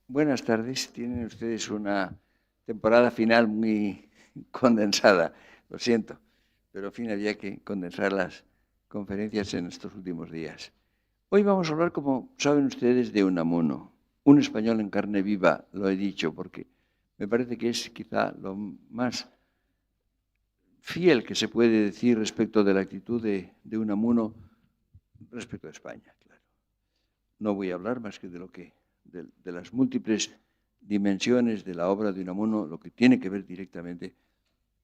Buenas tardes. Tienen ustedes una temporada final muy condensada. Lo siento, pero en fin, había que condensar las conferencias en estos últimos días. Hoy vamos a hablar, como saben ustedes, de Unamuno. Un español en carne viva, lo he dicho, porque me parece que es quizá lo más fiel que se puede decir respecto de la actitud de Unamuno respecto a España, claro. No voy a hablar más que de las múltiples dimensiones de la obra de Unamuno, lo que tiene que ver directamente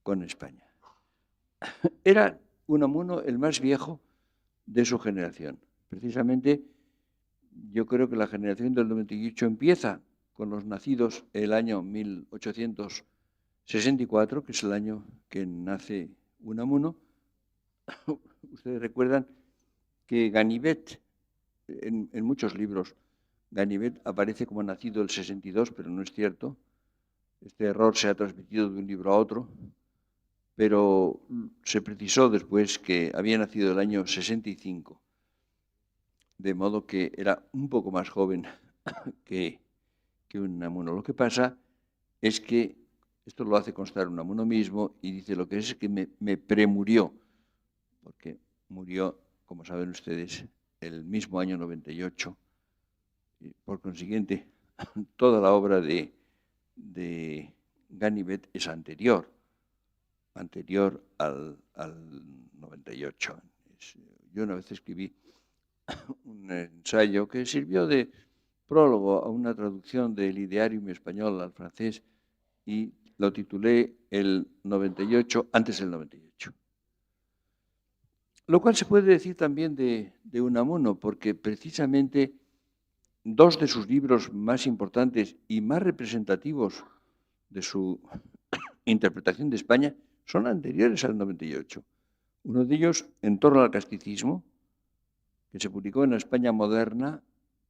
con España. Era Unamuno el más viejo de su generación. Precisamente, yo creo que la generación del 98 empieza con los nacidos el año 1864, que es el año que nace Unamuno. Ustedes recuerdan que Ganivet, en muchos libros, Ganivet aparece como nacido el 62, pero no es cierto. Este error se ha transmitido de un libro a otro, pero se precisó después que había nacido el año 65, de modo que era un poco más joven que Unamuno. Lo que pasa es que esto lo hace constar Unamuno mismo y dice lo que es que me premurió, porque murió, como saben ustedes, el mismo año 98. Y por consiguiente, toda la obra de Ganivet es anterior al 98. Yo una vez escribí un ensayo que sirvió de prólogo a una traducción del Idearium español al francés y lo titulé El 98, antes del 98. Lo cual se puede decir también de Unamuno, porque precisamente dos de sus libros más importantes y más representativos de su interpretación de España son anteriores al 98. Uno de ellos, En torno al casticismo, que se publicó en la España moderna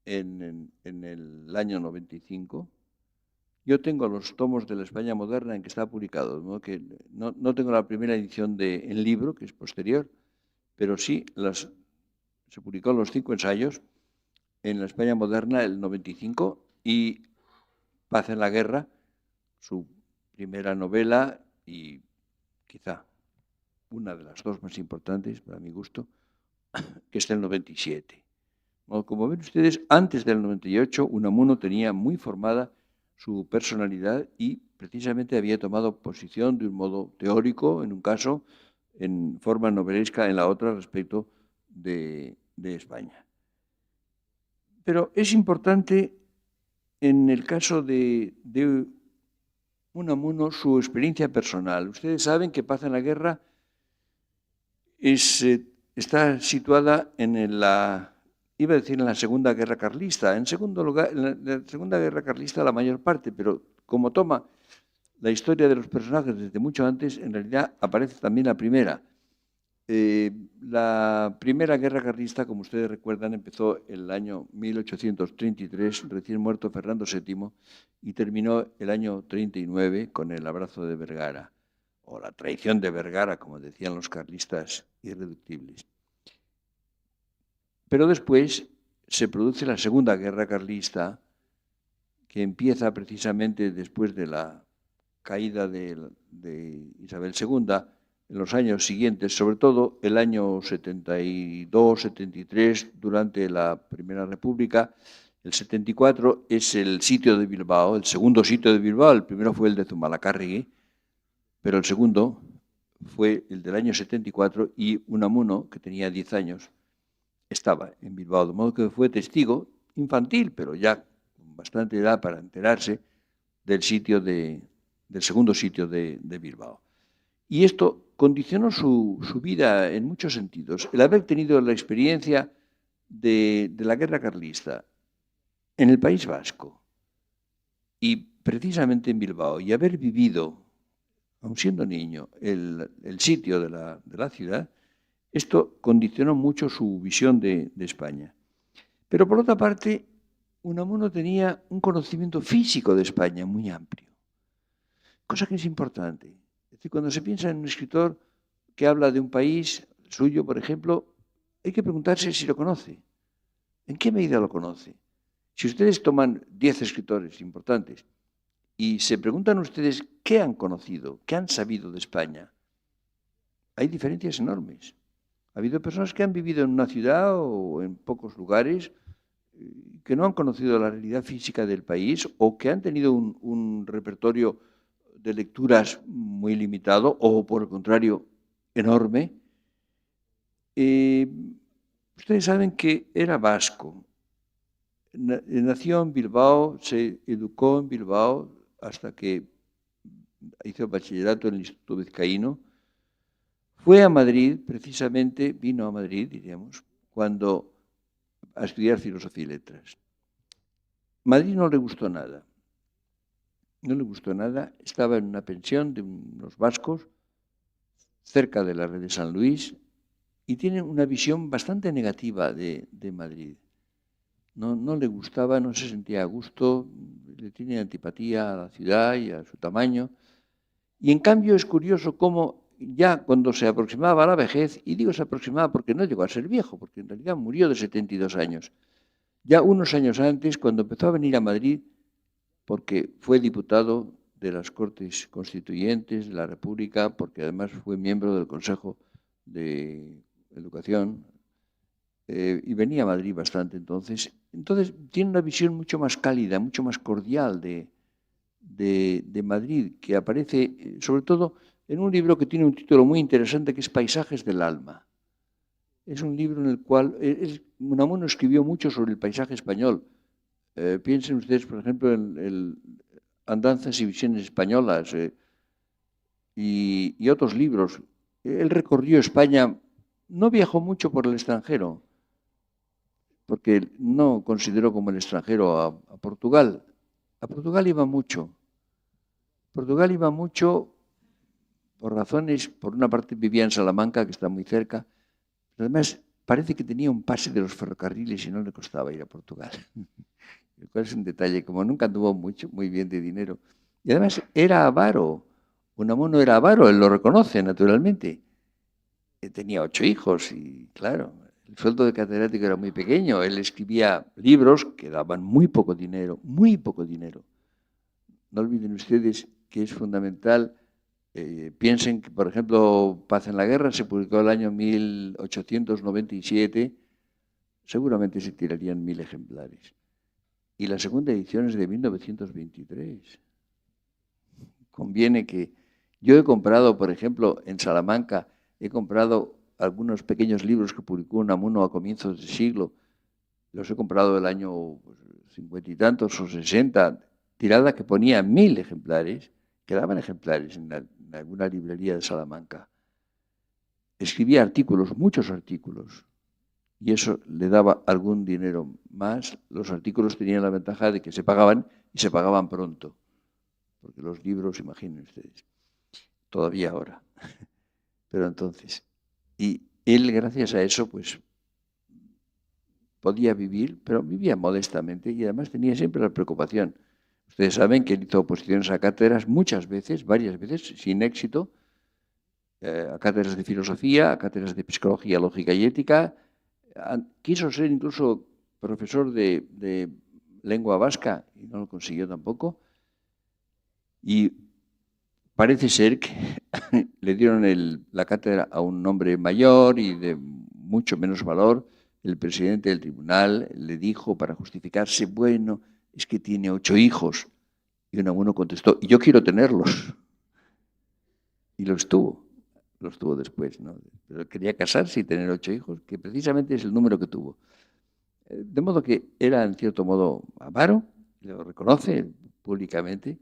en el año 95. Yo tengo los tomos de la España moderna en que está publicado, ¿no? Que no tengo la primera edición en libro, que es posterior, pero sí se publicó los 5 ensayos en la España moderna el 95 y Paz en la Guerra, su primera novela y quizá una de las dos más importantes para mi gusto, que es del 97. Bueno, como ven ustedes, antes del 98, Unamuno tenía muy formada su personalidad y precisamente había tomado posición de un modo teórico, en un caso, en forma novelesca en la otra, respecto de España. Pero es importante, en el caso de Unamuno, su experiencia personal. Ustedes saben que Paz en la Guerra está situada iba a decir en la Segunda Guerra Carlista. En segundo lugar, en la Segunda Guerra Carlista la mayor parte, pero como toma la historia de los personajes desde mucho antes, en realidad aparece también la primera. La Primera Guerra Carlista, como ustedes recuerdan, empezó el año 1833, recién muerto Fernando VII, y terminó el año 39 con el abrazo de Vergara, o la traición de Vergara, como decían los carlistas irreductibles. Pero después se produce la Segunda Guerra Carlista, que empieza precisamente después de la caída de Isabel II, en los años siguientes, sobre todo el año 72, 73, durante la Primera República. El 74 es el sitio de Bilbao, el segundo sitio de Bilbao. El primero fue el de Zumalacárregui, pero el segundo fue el del año 74 y Unamuno, que tenía 10 años, estaba en Bilbao, de modo que fue testigo infantil, pero ya con bastante edad para enterarse del segundo sitio de Bilbao. Y esto condicionó su vida en muchos sentidos. El haber tenido la experiencia de la guerra carlista en el País Vasco y precisamente en Bilbao, y haber vivido, aun siendo niño, el sitio de la ciudad, esto condicionó mucho su visión de España. Pero por otra parte, Unamuno tenía un conocimiento físico de España muy amplio, cosa que es importante. Es decir, cuando se piensa en un escritor que habla de un país suyo, por ejemplo, hay que preguntarse si lo conoce. ¿En qué medida lo conoce? Si ustedes toman 10 escritores importantes y se preguntan ustedes qué han conocido, qué han sabido de España, hay diferencias enormes. Ha habido personas que han vivido en una ciudad o en pocos lugares que no han conocido la realidad física del país o que han tenido un repertorio de lecturas muy limitado o, por el contrario, enorme. Ustedes saben que era vasco. Nació en Bilbao, se educó en Bilbao hasta que hizo bachillerato en el Instituto Vizcaíno. Fue a Madrid, precisamente, vino a Madrid, diríamos, a estudiar Filosofía y Letras. Madrid no le gustó nada. No le gustó nada. Estaba en una pensión de unos vascos, cerca de la red de San Luis, y tiene una visión bastante negativa de Madrid. No le gustaba, no se sentía a gusto, le tiene antipatía a la ciudad y a su tamaño. Y en cambio es curioso cómo ya cuando se aproximaba a la vejez, y digo se aproximaba porque no llegó a ser viejo, porque en realidad murió de 72 años, ya unos años antes, cuando empezó a venir a Madrid, porque fue diputado de las Cortes Constituyentes de la República, porque además fue miembro del Consejo de Educación, y venía a Madrid bastante entonces. Entonces tiene una visión mucho más cálida, mucho más cordial de Madrid, que aparece sobre todo en un libro que tiene un título muy interesante, que es Paisajes del Alma. Es un libro en el cual Unamuno escribió mucho sobre el paisaje español. Piensen ustedes, por ejemplo, en Andanzas y Visiones Españolas y otros libros. Él recorrió España, no viajó mucho por el extranjero, porque no consideró como el extranjero a Portugal. A Portugal iba mucho. Portugal iba mucho por razones, por una parte vivía en Salamanca, que está muy cerca, pero además parece que tenía un pase de los ferrocarriles y no le costaba ir a Portugal. Lo cual es un detalle, como nunca anduvo muy bien de dinero. Y además era avaro. Unamuno era avaro, él lo reconoce naturalmente. Tenía 8 hijos y claro, el sueldo de catedrático era muy pequeño. Él escribía libros que daban muy poco dinero, muy poco dinero. No olviden ustedes que es fundamental. Piensen que, por ejemplo, Paz en la Guerra se publicó el año 1897, seguramente se tirarían 1000 ejemplares. Y la segunda edición es de 1923. Conviene que yo he comprado, por ejemplo, en Salamanca, he comprado algunos pequeños libros que publicó Unamuno a comienzos del siglo. Los he comprado del año 50 y tantos o 60, tirada que ponía 1000 ejemplares, quedaban ejemplares en alguna librería de Salamanca. Escribía artículos, muchos artículos, y eso le daba algún dinero más. Los artículos tenían la ventaja de que se pagaban y se pagaban pronto, porque los libros, imaginen ustedes, todavía ahora. Pero entonces, y él gracias a eso, pues podía vivir, pero vivía modestamente y además tenía siempre la preocupación. Ustedes saben que él hizo oposiciones a cátedras muchas veces, varias veces, sin éxito, a cátedras de filosofía, a cátedras de psicología, lógica y ética. Quiso ser incluso profesor de lengua vasca y no lo consiguió tampoco. Y parece ser que le dieron la cátedra a un hombre mayor y de mucho menos valor. El presidente del tribunal le dijo, para justificarse, bueno, es que tiene 8 hijos. Y Unamuno contestó, y yo quiero tenerlos. Y los tuvo después, ¿no? Pero quería casarse y tener 8 hijos, que precisamente es el número que tuvo. De modo que era, en cierto modo, avaro, lo reconoce públicamente.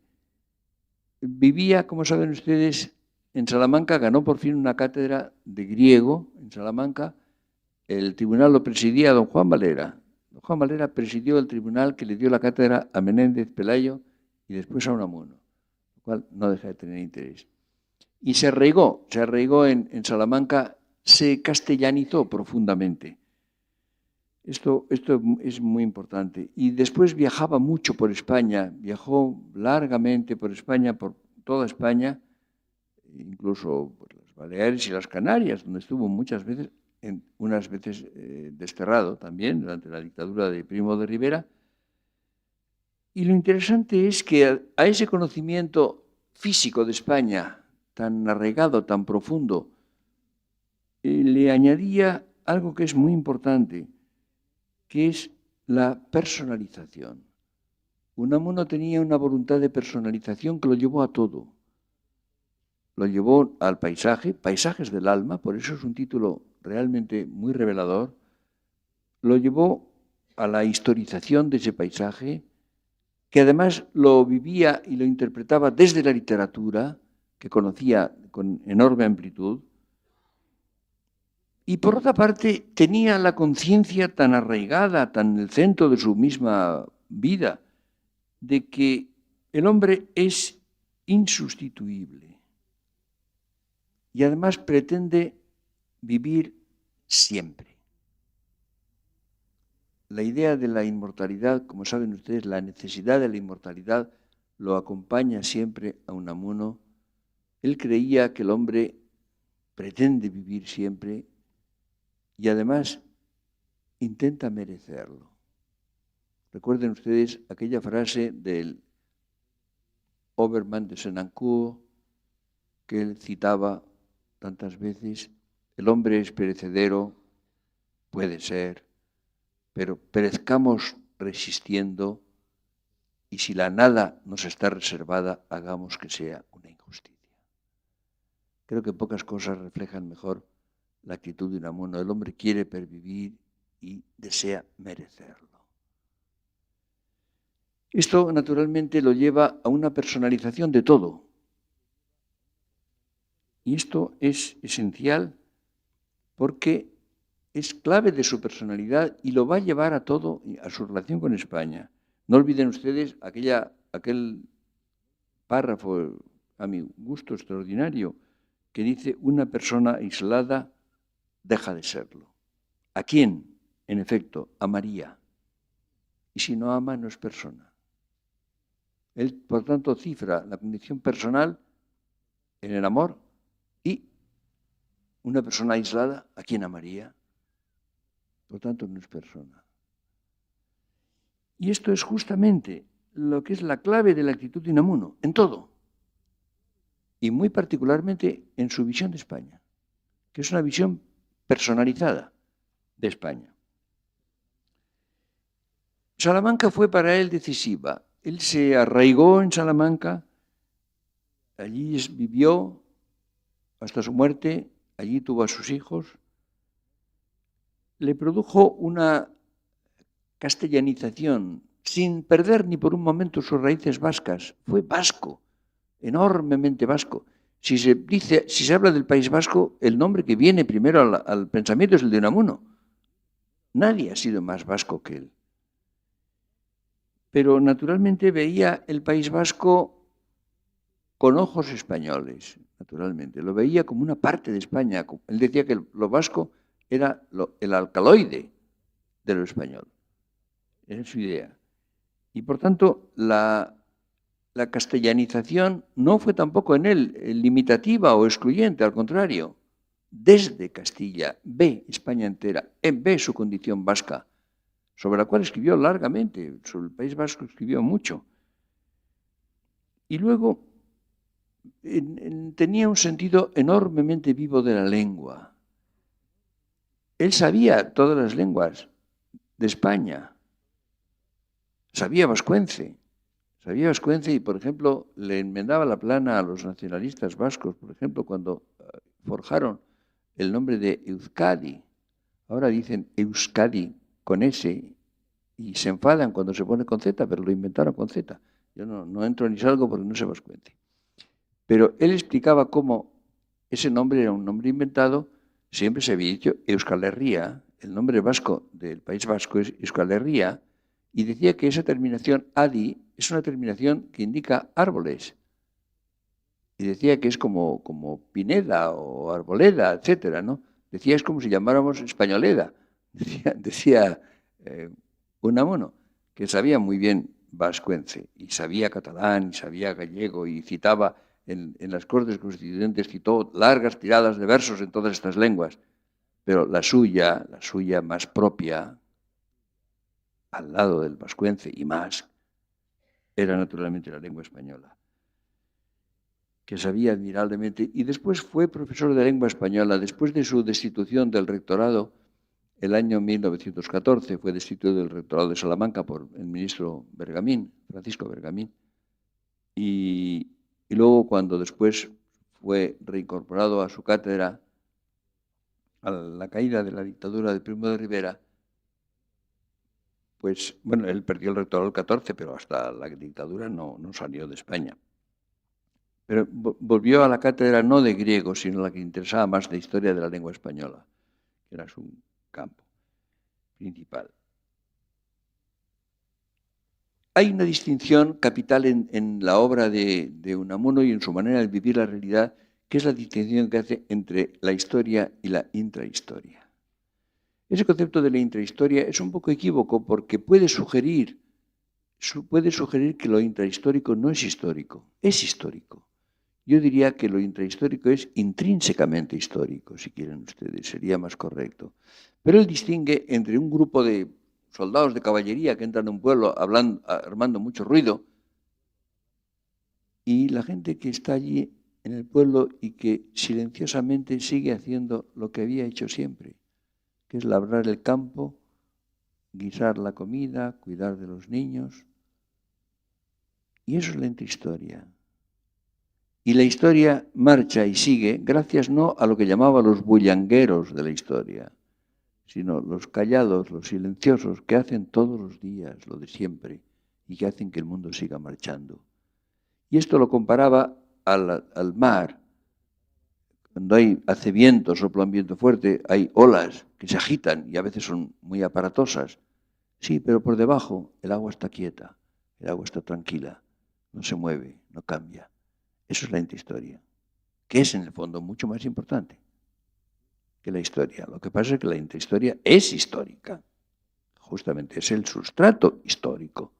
Vivía, como saben ustedes, en Salamanca, ganó por fin una cátedra de griego en Salamanca. El tribunal lo presidía don Juan Valera. Don Juan Valera presidió el tribunal que le dio la cátedra a Menéndez Pelayo y después a Unamuno, lo cual no deja de tener interés. Y se arraigó en Salamanca, se castellanizó profundamente. Esto es muy importante. Y después viajaba mucho por España, viajó largamente por España, por toda España, incluso por las Baleares y las Canarias, donde estuvo muchas veces, unas veces desterrado también, durante la dictadura de Primo de Rivera. Y lo interesante es que a ese conocimiento físico de España, tan arraigado, tan profundo, le añadía algo que es muy importante, que es la personalización. Unamuno tenía una voluntad de personalización que lo llevó a todo. Lo llevó al paisaje, Paisajes del alma, por eso es un título realmente muy revelador. Lo llevó a la historización de ese paisaje, que además lo vivía y lo interpretaba desde la literatura, que conocía con enorme amplitud. Y por otra parte, tenía la conciencia tan arraigada, tan en el centro de su misma vida, de que el hombre es insustituible y además pretende vivir siempre. La idea de la inmortalidad, como saben ustedes, la necesidad de la inmortalidad lo acompaña siempre a Unamuno. Él creía que el hombre pretende vivir siempre y además intenta merecerlo. Recuerden ustedes aquella frase del Obermann de Senancourt que él citaba tantas veces: el hombre es perecedero, puede ser, pero perezcamos resistiendo, y si la nada nos está reservada, hagamos que sea una injusticia. Creo que pocas cosas reflejan mejor la actitud de Unamuno. El hombre quiere pervivir y desea merecerlo. Esto, naturalmente, lo lleva a una personalización de todo. Y esto es esencial porque es clave de su personalidad y lo va a llevar a todo, a su relación con España. No olviden ustedes aquel párrafo, a mi gusto extraordinario, que dice: una persona aislada deja de serlo. ¿A quién? En efecto, a María. Y si no ama, no es persona. Él, por tanto, cifra la condición personal en el amor y una persona aislada, ¿a quién amaría? Por tanto, no es persona. Y esto es justamente lo que es la clave de la actitud de Unamuno, en todo. Y muy particularmente en su visión de España, que es una visión personalizada de España. Salamanca fue para él decisiva. Él se arraigó en Salamanca, allí vivió hasta su muerte, allí tuvo a sus hijos. Le produjo una castellanización sin perder ni por un momento sus raíces vascas. Fue vasco, enormemente vasco. Si se habla del País Vasco, el nombre que viene primero al pensamiento es el de Unamuno. Nadie ha sido más vasco que él. Pero naturalmente veía el País Vasco con ojos españoles, naturalmente. Lo veía como una parte de España. Él decía que lo vasco era el alcaloide de lo español. Esa es su idea. Y por tanto, la castellanización no fue tampoco en él limitativa o excluyente, al contrario. Desde Castilla ve España entera, ve su condición vasca, sobre la cual escribió largamente. Sobre el País Vasco escribió mucho. Y luego tenía un sentido enormemente vivo de la lengua. Él sabía todas las lenguas de España. Sabía vascuence y, por ejemplo, le enmendaba la plana a los nacionalistas vascos, por ejemplo, cuando forjaron el nombre de Euskadi. Ahora dicen Euskadi con S y se enfadan cuando se pone con Z, pero lo inventaron con Z. Yo no entro ni salgo porque no sé vascuence. Pero él explicaba cómo ese nombre era un nombre inventado. Siempre se había dicho Euskal Herria, el nombre vasco del País Vasco es Euskal Herria, y decía que esa terminación adi es una terminación que indica árboles. Y decía que es como Pineda o Arboleda, etcétera, ¿no? Decía es como si llamáramos Españoleda. Decía Unamuno, que sabía muy bien vascuence, y sabía catalán, y sabía gallego, y citaba en las Cortes Constituyentes, citó largas tiradas de versos en todas estas lenguas, pero la suya más propia, al lado del vascuence y más, era naturalmente la lengua española, que sabía admirablemente, y después fue profesor de lengua española. Después de su destitución del rectorado, el año 1914, fue destituido del rectorado de Salamanca por el ministro Bergamín, Francisco Bergamín, y luego cuando después fue reincorporado a su cátedra a la caída de la dictadura de Primo de Rivera, pues, bueno, él perdió el rectorado el 14, pero hasta la dictadura no salió de España. Pero volvió a la cátedra no de griego, sino la que interesaba más de historia de la lengua española, que era su campo principal. Hay una distinción capital en la obra de Unamuno y en su manera de vivir la realidad, que es la distinción que hace entre la historia y la intrahistoria. Ese concepto de la intrahistoria es un poco equívoco porque puede sugerir que lo intrahistórico no es histórico, es histórico. Yo diría que lo intrahistórico es intrínsecamente histórico, si quieren ustedes, sería más correcto. Pero él distingue entre un grupo de soldados de caballería que entran a un pueblo armando mucho ruido y la gente que está allí en el pueblo y que silenciosamente sigue haciendo lo que había hecho siempre, que es labrar el campo, guisar la comida, cuidar de los niños. Y eso es la intrahistoria. Y la historia marcha y sigue gracias no a lo que llamaba los bullangueros de la historia, sino los callados, los silenciosos, que hacen todos los días lo de siempre y que hacen que el mundo siga marchando. Y esto lo comparaba al mar. Cuando hace viento, sopla un viento fuerte, hay olas que se agitan y a veces son muy aparatosas. Sí, pero por debajo el agua está quieta, el agua está tranquila, no se mueve, no cambia. Eso es la intrahistoria, que es en el fondo mucho más importante que la historia. Lo que pasa es que la intrahistoria es histórica. Justamente es el sustrato histórico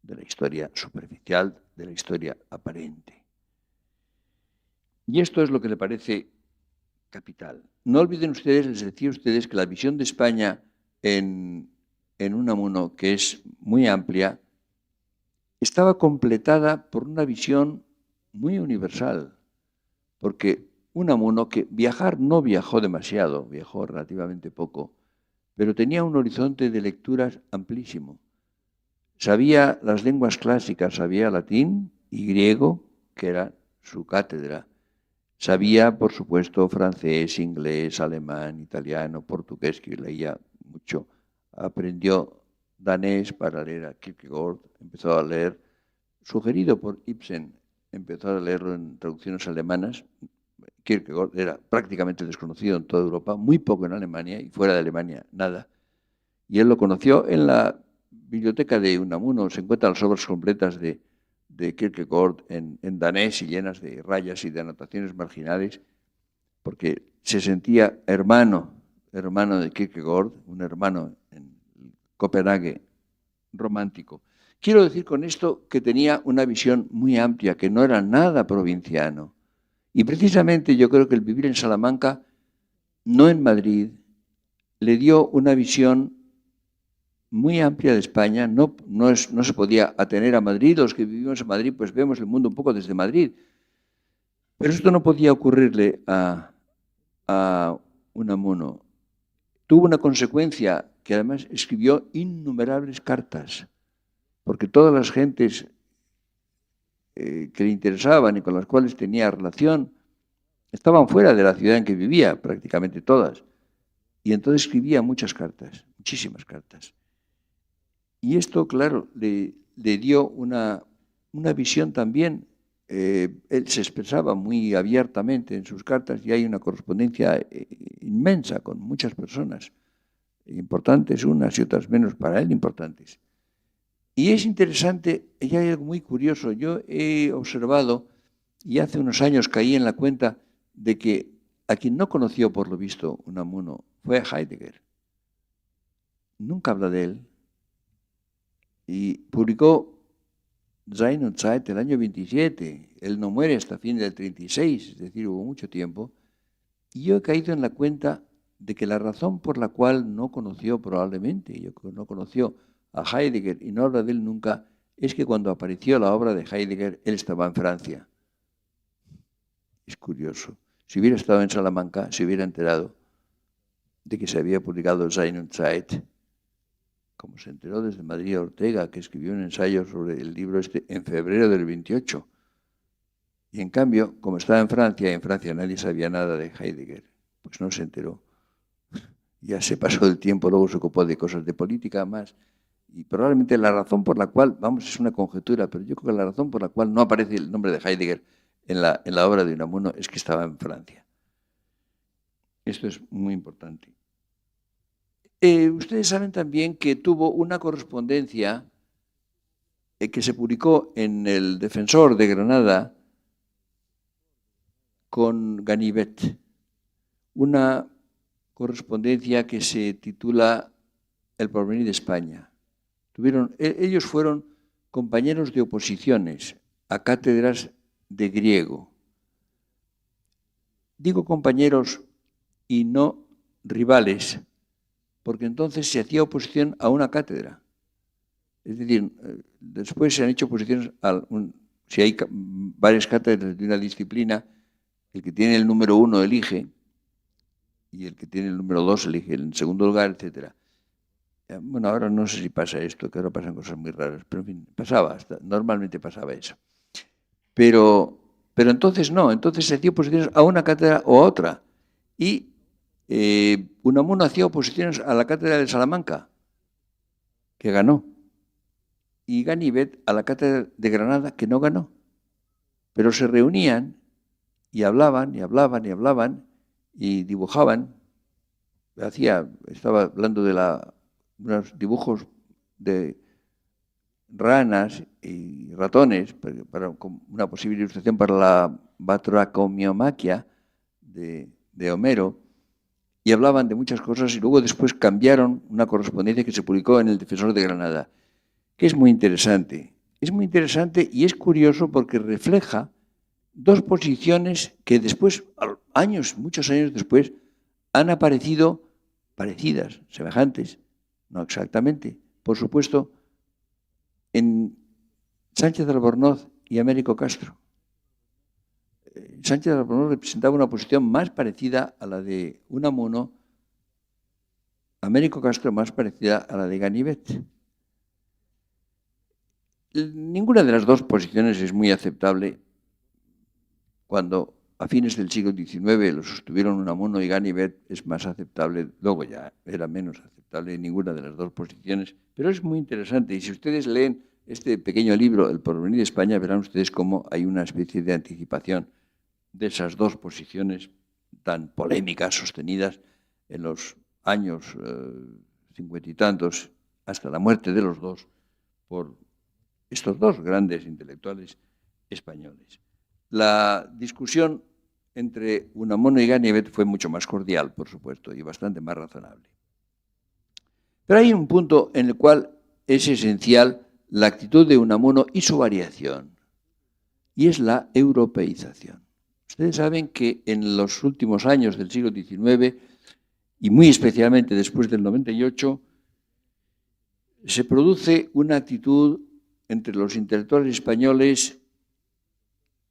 de la historia superficial, de la historia aparente. Y esto es lo que le parece capital. No olviden ustedes, les decía a ustedes, que la visión de España en Unamuno, que es muy amplia, estaba completada por una visión muy universal, porque Unamuno, que viajar no viajó demasiado, viajó relativamente poco, pero tenía un horizonte de lecturas amplísimo. Sabía las lenguas clásicas, sabía latín y griego, que era su cátedra. Sabía, por supuesto, francés, inglés, alemán, italiano, portugués, que leía mucho. Aprendió danés para leer a Kierkegaard, empezó a leer, sugerido por Ibsen, empezó a leerlo en traducciones alemanas. Kierkegaard era prácticamente desconocido en toda Europa, muy poco en Alemania y fuera de Alemania nada. Y él lo conoció en la biblioteca de Unamuno, se encuentran las obras completas de Kierkegaard en danés y llenas de rayas y de anotaciones marginales, porque se sentía hermano de Kierkegaard, un hermano en Copenhague romántico. Quiero decir con esto que tenía una visión muy amplia, que no era nada provinciano. Y precisamente yo creo que el vivir en Salamanca, no en Madrid, le dio una visión muy amplia de España. No se podía atener a Madrid. Los que vivimos en Madrid pues vemos el mundo un poco desde Madrid. Pero esto no podía ocurrirle a Unamuno. Tuvo una consecuencia que además escribió innumerables cartas, porque todas las gentes que le interesaban y con las cuales tenía relación estaban fuera de la ciudad en que vivía, prácticamente todas. Y entonces escribía muchas cartas, muchísimas cartas. Y esto, claro, le dio una visión también. Él se expresaba muy abiertamente en sus cartas y hay una correspondencia inmensa con muchas personas, importantes unas y otras menos para él importantes. Y es interesante, y hay algo muy curioso. Yo he observado, y hace unos años caí en la cuenta de que a quien no conoció, por lo visto, Unamuno, fue a Heidegger. Nunca habla de él. Y publicó Sein und Zeit el año 27. Él no muere hasta fin del 36, es decir, hubo mucho tiempo. Y yo he caído en la cuenta de que la razón por la cual no conoció probablemente, no conoció a Heidegger y no habla de él nunca, es que cuando apareció la obra de Heidegger, él estaba en Francia. Es curioso. Si hubiera estado en Salamanca, se hubiera enterado de que se había publicado Sein und Zeit, como se enteró desde Madrid Ortega, que escribió un ensayo sobre el libro este en febrero del 28. Y en cambio, como estaba en Francia nadie sabía nada de Heidegger, pues no se enteró. Ya se pasó el tiempo, luego se ocupó de cosas de política más. Y probablemente la razón por la cual, vamos, es una conjetura, pero yo creo que la razón por la cual no aparece el nombre de Heidegger en la obra de Unamuno es que estaba en Francia. Esto es muy importante. Ustedes saben también que tuvo una correspondencia que se publicó en El Defensor de Granada con Ganivet, una correspondencia que se titula El porvenir de España. Ellos fueron compañeros de oposiciones a cátedras de griego. Digo compañeros y no rivales, porque entonces se hacía oposición a una cátedra. Es decir, después se han hecho oposiciones si hay varias cátedras de una disciplina, el que tiene el número 1 elige, y el que tiene el número 2 elige en segundo lugar, etc. Bueno, ahora no sé si pasa esto, que ahora pasan cosas muy raras, pero en fin, normalmente pasaba eso. Pero entonces no, entonces se hacía oposiciones a una cátedra o a otra. Y Unamuno hacía oposiciones a la cátedra de Salamanca, que ganó. Y Ganivet a la cátedra de Granada, que no ganó. Pero se reunían y hablaban, y hablaban, y hablaban, y dibujaban. Estaba hablando de unos dibujos de ranas y ratones, para una posible ilustración para la Batrachomiomaquia de Homero, y hablaban de muchas cosas, y luego después cambiaron una correspondencia que se publicó en El Defensor de Granada, que es muy interesante. Es muy interesante y es curioso porque refleja dos posiciones que después, muchos años después, han aparecido parecidas, semejantes, no exactamente, por supuesto, en Sánchez de Albornoz y Américo Castro. Sánchez de Albornoz representaba una posición más parecida a la de Unamuno, Américo Castro más parecida a la de Ganivet. Ninguna de las dos posiciones es muy aceptable cuando a fines del siglo XIX lo sostuvieron Unamuno y Ganivet, es más aceptable, luego ya era menos aceptable ninguna de las dos posiciones, pero es muy interesante y si ustedes leen este pequeño libro, El porvenir de España, verán ustedes cómo hay una especie de anticipación de esas dos posiciones tan polémicas, sostenidas en los años 50 y tantos, hasta la muerte de los dos, por estos dos grandes intelectuales españoles. La discusión entre Unamuno y Ganivet fue mucho más cordial, por supuesto, y bastante más razonable. Pero hay un punto en el cual es esencial la actitud de Unamuno y su variación, y es la europeización. Ustedes saben que en los últimos años del siglo XIX, y muy especialmente después del 98, se produce una actitud entre los intelectuales españoles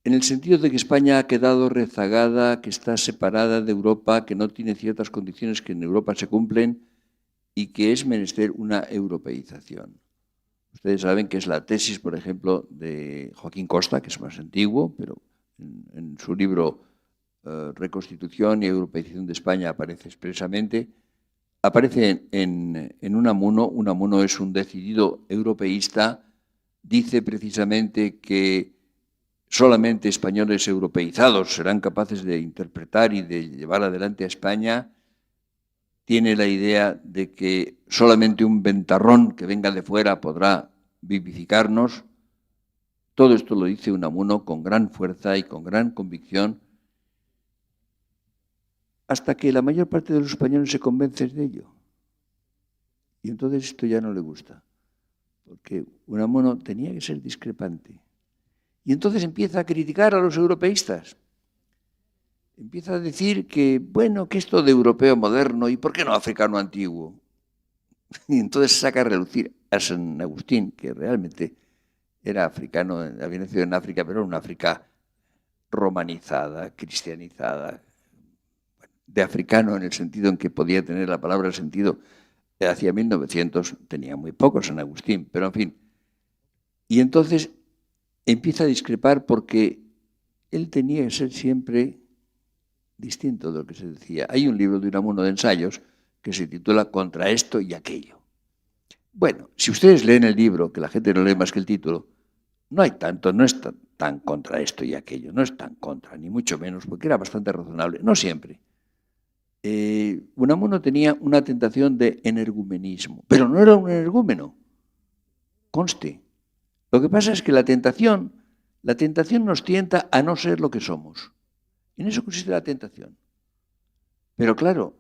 en el sentido de que España ha quedado rezagada, que está separada de Europa, que no tiene ciertas condiciones que en Europa se cumplen y que es menester una europeización. Ustedes saben que es la tesis, por ejemplo, de Joaquín Costa, que es más antiguo, pero en su libro Reconstitución y Europeización de España aparece expresamente. Aparece en Unamuno. Unamuno es un decidido europeísta. Dice precisamente que solamente españoles europeizados serán capaces de interpretar y de llevar adelante a España. Tiene la idea de que solamente un ventarrón que venga de fuera podrá vivificarnos. Todo esto lo dice Unamuno con gran fuerza y con gran convicción, hasta que la mayor parte de los españoles se convencen de ello. Y entonces esto ya no le gusta, porque Unamuno tenía que ser discrepante. Y entonces empieza a criticar a los europeístas. Empieza a decir que, bueno, que esto de europeo moderno, ¿y por qué no africano antiguo? Y entonces saca a relucir a San Agustín, que realmente era africano, había nacido en África, pero era una África romanizada, cristianizada, de africano en el sentido en que podía tener la palabra sentido. Hacia 1900 tenía muy poco San Agustín, pero en fin. Y entonces empieza a discrepar porque él tenía que ser siempre distinto de lo que se decía. Hay un libro de Unamuno de ensayos que se titula Contra esto y aquello. Bueno, si ustedes leen el libro, que la gente no lee más que el título, no hay tanto, no es tan contra esto y aquello, no es tan contra, ni mucho menos, porque era bastante razonable, no siempre. Unamuno tenía una tentación de energumenismo, pero no era un energúmeno, conste. Lo que pasa es que la tentación nos tienta a no ser lo que somos. En eso consiste la tentación. Pero claro,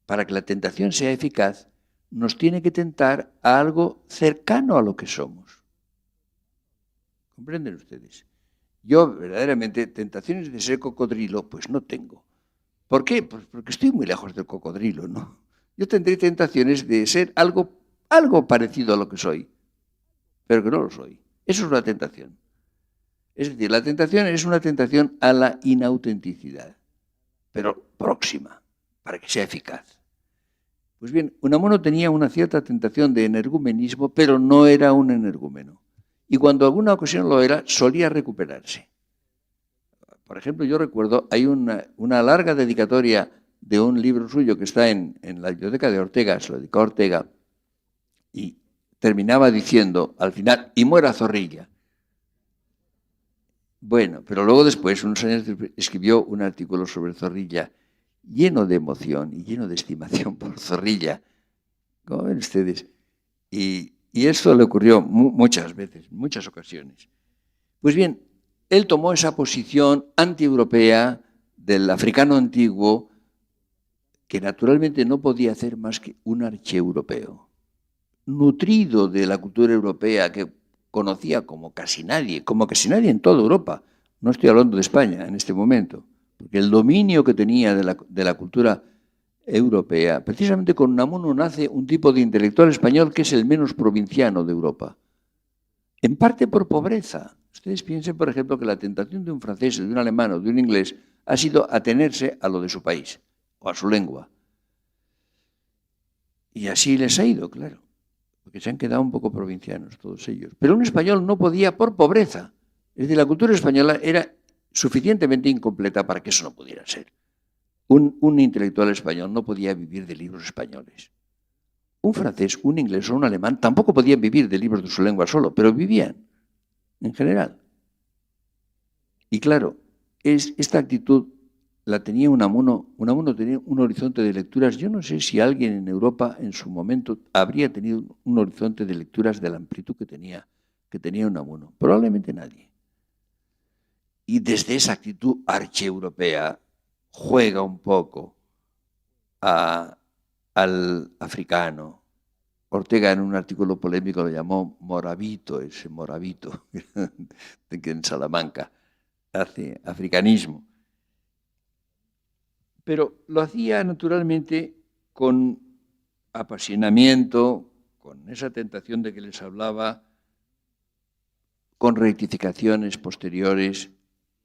para que la tentación sea eficaz, nos tiene que tentar a algo cercano a lo que somos. ¿Comprenden ustedes? Yo verdaderamente tentaciones de ser cocodrilo, pues no tengo. ¿Por qué? Pues porque estoy muy lejos del cocodrilo, ¿no? Yo tendré tentaciones de ser algo parecido a lo que soy, pero que no lo soy. Eso es una tentación. Es decir, la tentación es una tentación a la inautenticidad, pero próxima, para que sea eficaz. Pues bien, Unamuno tenía una cierta tentación de energumenismo, pero no era un energúmeno. Y cuando alguna ocasión lo era, solía recuperarse. Por ejemplo, yo recuerdo, hay una larga dedicatoria de un libro suyo que está en la biblioteca de Ortega, se lo dedicó a Ortega, y terminaba diciendo, al final, y muera Zorrilla. Bueno, pero luego después, unos años después, escribió un artículo sobre Zorrilla lleno de emoción y lleno de estimación por Zorrilla, como ven ustedes. Y esto le ocurrió muchas veces, muchas ocasiones. Pues bien, él tomó esa posición antieuropea del africano antiguo, que naturalmente no podía hacer más que un archieuropeo, nutrido de la cultura europea que conocía como casi nadie en toda Europa. No estoy hablando de España en este momento, porque el dominio que tenía de la cultura europea, precisamente con Unamuno nace un tipo de intelectual español que es el menos provinciano de Europa. En parte por pobreza. Ustedes piensen, por ejemplo, que la tentación de un francés, de un alemán o de un inglés ha sido atenerse a lo de su país o a su lengua. Y así les ha ido, claro, porque se han quedado un poco provincianos todos ellos. Pero un español no podía por pobreza. Es decir, la cultura española era suficientemente incompleta para que eso no pudiera ser. Un intelectual español no podía vivir de libros españoles. Un francés, un inglés o un alemán tampoco podían vivir de libros de su lengua solo, pero vivían en general. Y claro, esta actitud la tenía Unamuno. Unamuno tenía un horizonte de lecturas. Yo no sé si alguien en Europa en su momento habría tenido un horizonte de lecturas de la amplitud que tenía Unamuno. Probablemente nadie. Y desde esa actitud archieuropea juega un poco al africano. Ortega en un artículo polémico lo llamó moravito, ese moravito, que en Salamanca hace africanismo. Pero lo hacía naturalmente con apasionamiento, con esa tentación de que les hablaba, con rectificaciones posteriores,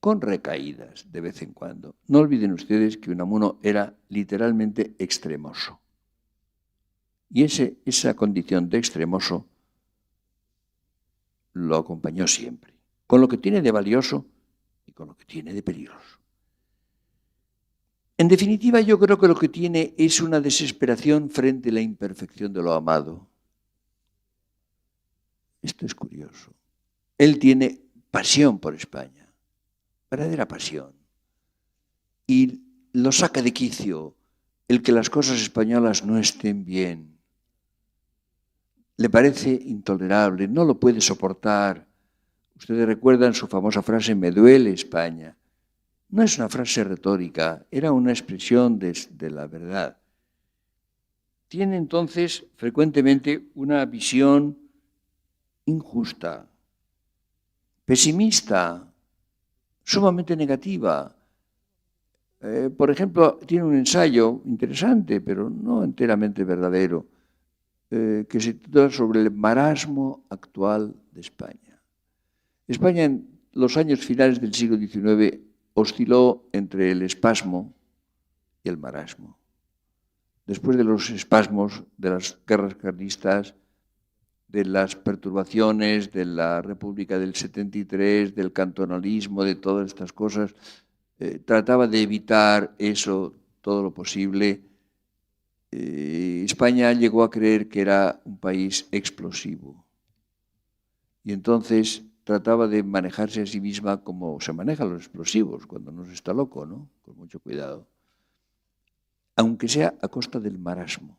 con recaídas de vez en cuando. No olviden ustedes que Unamuno era literalmente extremoso. Y esa condición de extremoso lo acompañó siempre, con lo que tiene de valioso y con lo que tiene de peligroso. En definitiva, yo creo que lo que tiene es una desesperación frente a la imperfección de lo amado. Esto es curioso. Él tiene pasión por España, verdadera pasión. Y lo saca de quicio el que las cosas españolas no estén bien. Le parece intolerable, no lo puede soportar. Ustedes recuerdan su famosa frase, me duele España. No es una frase retórica, era una expresión de la verdad. Tiene entonces frecuentemente una visión injusta, pesimista, sumamente negativa. Por ejemplo, tiene un ensayo interesante, pero no enteramente verdadero, que se titula sobre el marasmo actual de España. España en los años finales del siglo XIX osciló entre el espasmo y el marasmo. Después de los espasmos de las guerras carlistas, de las perturbaciones de la República del 73, del cantonalismo, de todas estas cosas, trataba de evitar eso todo lo posible. España llegó a creer que era un país explosivo y entonces trataba de manejarse a sí misma como se manejan los explosivos, cuando no se está loco, ¿no? Con mucho cuidado. Aunque sea a costa del marasmo,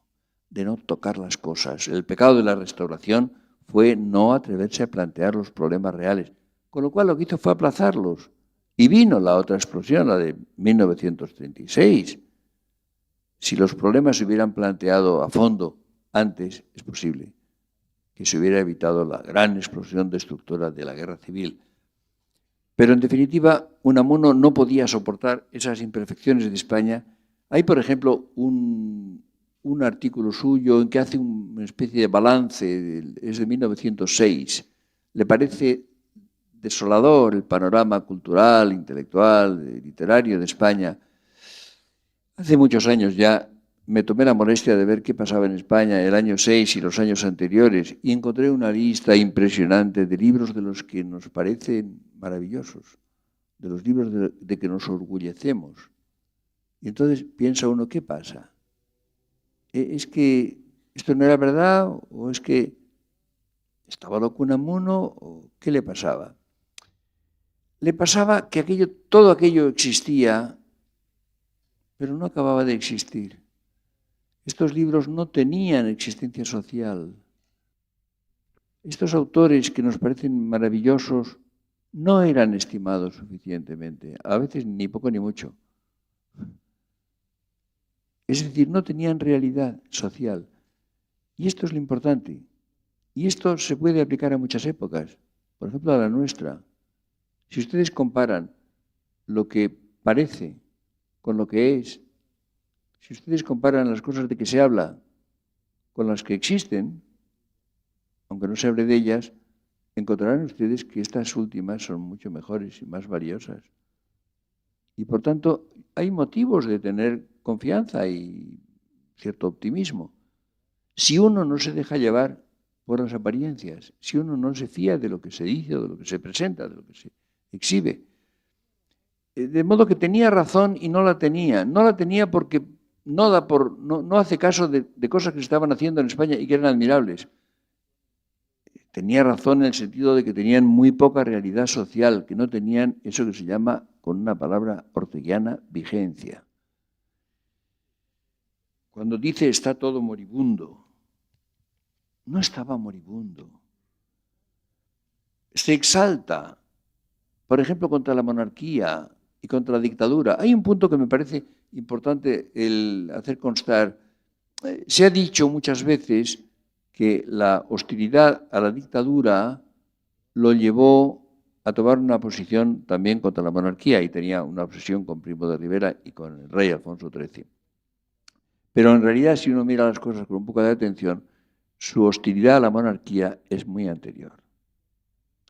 de no tocar las cosas. El pecado de la restauración fue no atreverse a plantear los problemas reales, con lo cual lo que hizo fue aplazarlos. Y vino la otra explosión, la de 1936. Si los problemas se hubieran planteado a fondo antes, es posible que se hubiera evitado la gran explosión destructora de la guerra civil. Pero en definitiva, Unamuno no podía soportar esas imperfecciones de España. Hay, por ejemplo, un artículo suyo en que hace una especie de balance, es de 1906. Le parece desolador el panorama cultural, intelectual, literario de España. Hace muchos años ya me tomé la molestia de ver qué pasaba en España el año 6 y los años anteriores y encontré una lista impresionante de libros de los que nos parecen maravillosos, de los libros de que nos orgullecemos. Y entonces piensa uno, ¿qué pasa? ¿Es que esto no era verdad o es que estaba loco Unamuno o qué le pasaba? Le pasaba que todo aquello existía, pero no acababa de existir. Estos libros no tenían existencia social. Estos autores que nos parecen maravillosos no eran estimados suficientemente, a veces ni poco ni mucho. Es decir, no tenían realidad social. Y esto es lo importante. Y esto se puede aplicar a muchas épocas, por ejemplo a la nuestra. Si ustedes comparan lo que parece con lo que es, si ustedes comparan las cosas de que se habla con las que existen, aunque no se hable de ellas, encontrarán ustedes que estas últimas son mucho mejores y más valiosas. Y por tanto, hay motivos de tener confianza y cierto optimismo. Si uno no se deja llevar por las apariencias, si uno no se fía de lo que se dice o de lo que se presenta, de lo que se exhibe. De modo que tenía razón y no la tenía. No la tenía porque no hace caso de cosas que se estaban haciendo en España y que eran admirables. Tenía razón en el sentido de que tenían muy poca realidad social, que no tenían eso que se llama, con una palabra orteguiana, vigencia. Cuando dice está todo moribundo, no estaba moribundo. Se exalta, por ejemplo, contra la monarquía y contra la dictadura. Hay un punto que me parece importante el hacer constar. Se ha dicho muchas veces que la hostilidad a la dictadura lo llevó a tomar una posición también contra la monarquía y tenía una obsesión con Primo de Rivera y con el rey Alfonso XIII. Pero en realidad, si uno mira las cosas con un poco de atención, su hostilidad a la monarquía es muy anterior.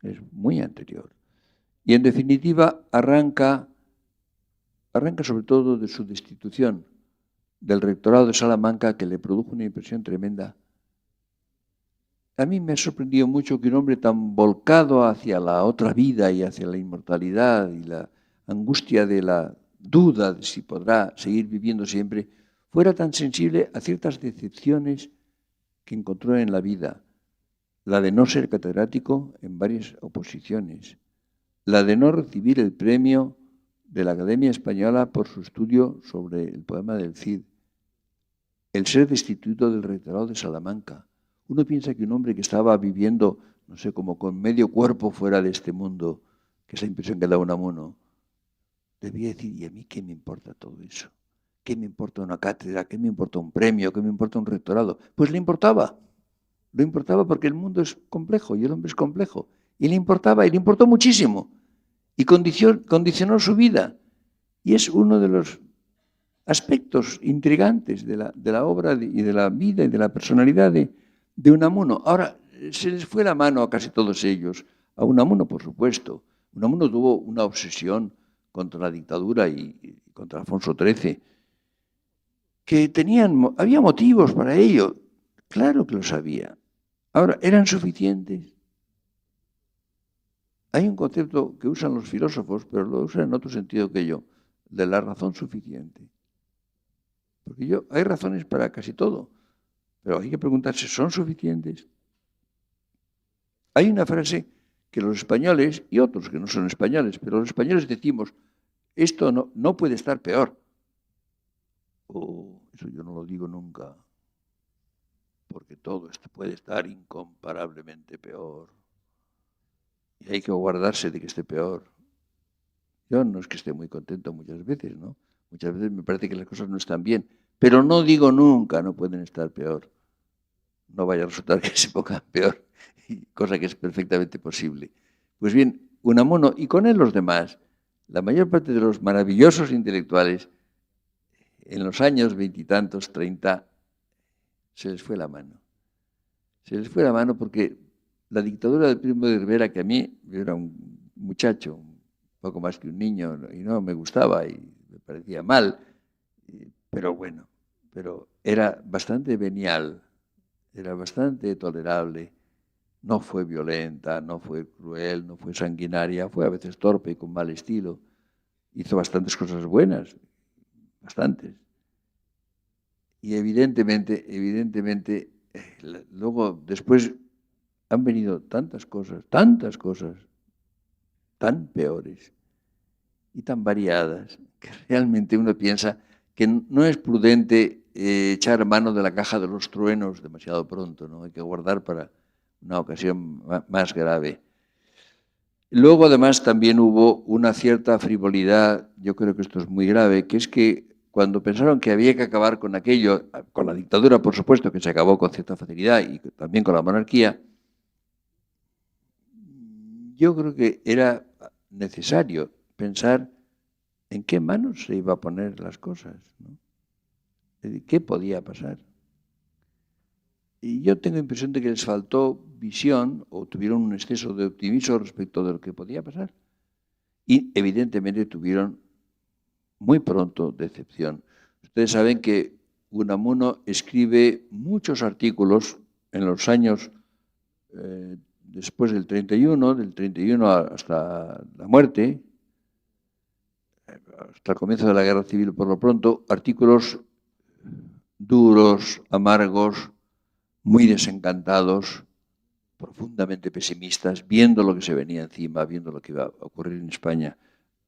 Es muy anterior. Y en definitiva arranca sobre todo de su destitución del rectorado de Salamanca, que le produjo una impresión tremenda. A mí me ha sorprendido mucho que un hombre tan volcado hacia la otra vida y hacia la inmortalidad y la angustia de la duda de si podrá seguir viviendo siempre, fuera tan sensible a ciertas decepciones que encontró en la vida. La de no ser catedrático en varias oposiciones, la de no recibir el premio de la Academia Española por su estudio sobre el poema del Cid, el ser destituido del rectorado de Salamanca. Uno piensa que un hombre que estaba viviendo, no sé, como con medio cuerpo fuera de este mundo, que es la impresión que da Unamuno, debía decir, ¿y a mí qué me importa todo eso? ¿Qué me importa una cátedra? ¿Qué me importa un premio? ¿Qué me importa un rectorado? Pues le importaba. Le importaba porque el mundo es complejo y el hombre es complejo. Y le importaba, y le importó muchísimo. Y condicionó su vida. Y es uno de los aspectos intrigantes de la obra y de la vida y de la personalidad de Unamuno. Ahora, se les fue la mano a casi todos ellos. A Unamuno, por supuesto. Unamuno tuvo una obsesión contra la dictadura y contra Alfonso XIII, que había motivos para ello. Claro que los había. Ahora, ¿eran suficientes? Hay un concepto que usan los filósofos, pero lo usan en otro sentido que yo, de la razón suficiente. Porque hay razones para casi todo, pero hay que preguntarse, ¿son suficientes? Hay una frase que los españoles, y otros que no son españoles, pero los españoles decimos, esto no puede estar peor. Eso yo no lo digo nunca, porque todo esto puede estar incomparablemente peor. Y hay que guardarse de que esté peor. Yo no es que esté muy contento muchas veces, ¿no? Muchas veces me parece que las cosas no están bien, pero no digo nunca, no pueden estar peor. No vaya a resultar que se pongan peor, cosa que es perfectamente posible. Pues bien, Unamuno y con él los demás, la mayor parte de los maravillosos intelectuales, en los años veintitantos, 30, se les fue la mano. Se les fue la mano porque la dictadura del Primo de Rivera, que a mí, yo era un muchacho, un poco más que un niño, y no me gustaba y me parecía mal, pero bueno, pero era bastante venial, era bastante tolerable, no fue violenta, no fue cruel, no fue sanguinaria, fue a veces torpe y con mal estilo. Hizo bastantes cosas buenas, bastantes. Y evidentemente, luego después han venido tantas cosas tan peores y tan variadas, que realmente uno piensa que no es prudente echar mano de la caja de los truenos demasiado pronto, ¿no? Hay que guardar para una ocasión más grave. Luego, además, también hubo una cierta frivolidad, yo creo que esto es muy grave, que es que cuando pensaron que había que acabar con aquello, con la dictadura, por supuesto, que se acabó con cierta facilidad, y también con la monarquía, yo creo que era necesario pensar en qué manos se iba a poner las cosas, ¿no? ¿Qué podía pasar? Y yo tengo la impresión de que les faltó visión o tuvieron un exceso de optimismo respecto de lo que podía pasar. Y evidentemente tuvieron muy pronto decepción. Ustedes saben que Unamuno escribe muchos artículos en los años después del 31 hasta la muerte, hasta el comienzo de la Guerra Civil por lo pronto, artículos duros, amargos, muy desencantados, profundamente pesimistas, viendo lo que se venía encima, viendo lo que iba a ocurrir en España.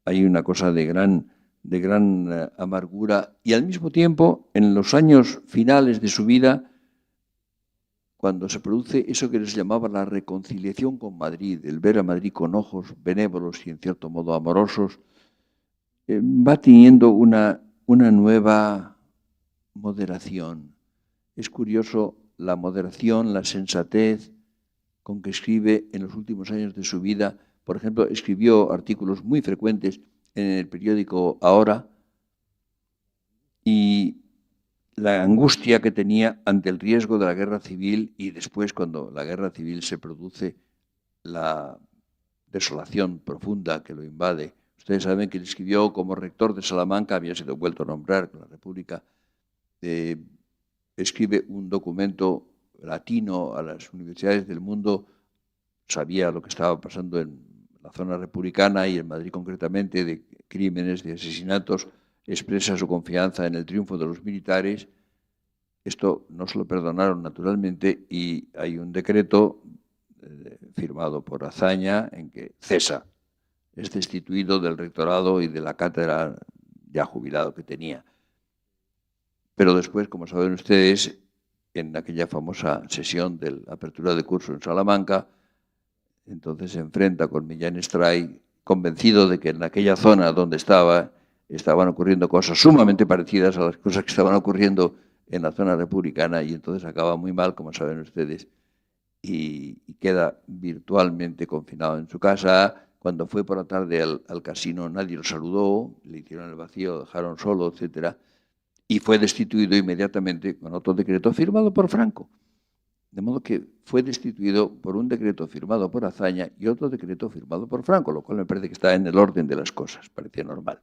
Hay una cosa de gran amargura y al mismo tiempo, en los años finales de su vida, cuando se produce eso que les llamaba la reconciliación con Madrid, el ver a Madrid con ojos benévolos y en cierto modo amorosos, va teniendo una nueva moderación. Es curioso la moderación, la sensatez con que escribe en los últimos años de su vida. Por ejemplo, escribió artículos muy frecuentes en el periódico Ahora y la angustia que tenía ante el riesgo de la guerra civil y después, cuando la guerra civil se produce, la desolación profunda que lo invade. Ustedes saben que él escribió como rector de Salamanca, había sido vuelto a nombrar con la República, escribe un documento latino a las universidades del mundo, sabía lo que estaba pasando en la zona republicana y en Madrid concretamente, de crímenes, de asesinatos, expresa su confianza en el triunfo de los militares. Esto no se lo perdonaron naturalmente y hay un decreto firmado por Azaña en que cesa, es destituido del rectorado y de la cátedra ya jubilado que tenía. Pero después, como saben ustedes, en aquella famosa sesión de la apertura de curso en Salamanca, entonces se enfrenta con Millán Estray, convencido de que en aquella zona donde estaban ocurriendo cosas sumamente parecidas a las cosas que estaban ocurriendo en la zona republicana, y entonces acaba muy mal, como saben ustedes, y queda virtualmente confinado en su casa. Cuando fue por la tarde al casino nadie lo saludó, le hicieron el vacío, dejaron solo, etcétera, y fue destituido inmediatamente con otro decreto firmado por Franco. De modo que fue destituido por un decreto firmado por Azaña y otro decreto firmado por Franco, lo cual me parece que está en el orden de las cosas, parecía normal.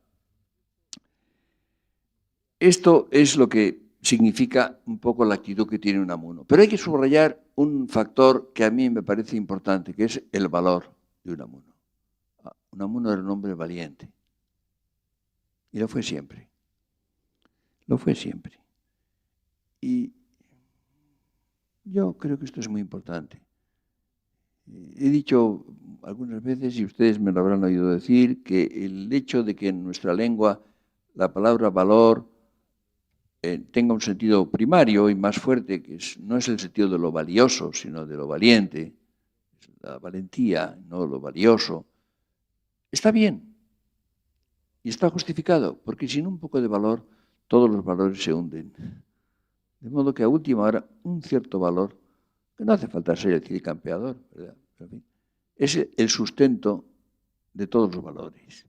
Esto es lo que significa un poco la actitud que tiene Unamuno. Pero hay que subrayar un factor que a mí me parece importante, que es el valor de Unamuno. Unamuno era un hombre valiente. Y lo fue siempre. Lo fue siempre. Y yo creo que esto es muy importante. He dicho algunas veces, y ustedes me lo habrán oído decir, que el hecho de que en nuestra lengua la palabra valor tenga un sentido primario y más fuerte, que no es el sentido de lo valioso, sino de lo valiente, la valentía, no lo valioso, está bien y está justificado, porque sin un poco de valor, todos los valores se hunden. De modo que a última hora, un cierto valor, que no hace falta ser el circampeador, ¿verdad? Pero, en fin, es el sustento de todos los valores.